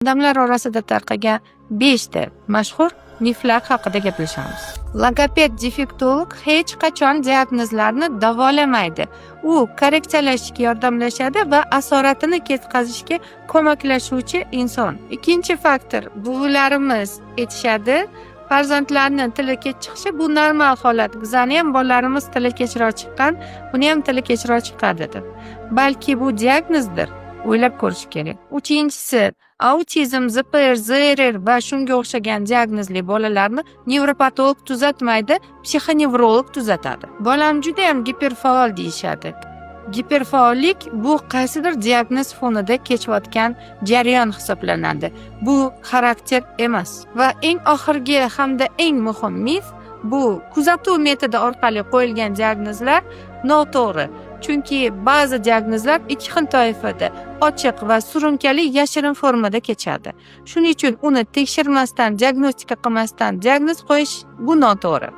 Odamlar orasida tarqagan 5 ta mashhur miflar haqida gaplashamiz. Logoped defektolog hech qachon diagnozlarni davolamaydi. U korreksiyalashga yordamlashadi va asoratini ketkazishga ko'maklashuvchi inson. Ikkinchi faktor, buvilarimiz aytishadi, farzandlarning tili kech chiqishi bu normal holat. Bizani ham bolalarimiz tili kechroq chiqqan, buni ham tili kechroq chiqadi deb. Balki bu diagnozdir. O'ylab ko'rish kerak. Uchinchisi, autizm, ZPR, ZRR va shunga o'xshagan diagnozli bolalarni nevropatolog tuzatmaydi, psixonevrolog tuzatadi. Bolam juda ham giperfaol deyishadi. Giperfaollik bu qaysidir diagnoz fonida kechayotgan jarayon hisoblanadi. Bu xarakter emas. Va eng oxirgi hamda eng muhim mif bu kuzatuv metodi orqali qo'yilgan diagnozlar noto'g'ri. Chunki ba'zi diagnozlar ikki xil toifada, ochiq va surunkali yashirin formada kechadi. Shuning uchun uni tekshirmasdan, diagnostika qilmasdan diagnoz qo'yish bu noto'g'ri.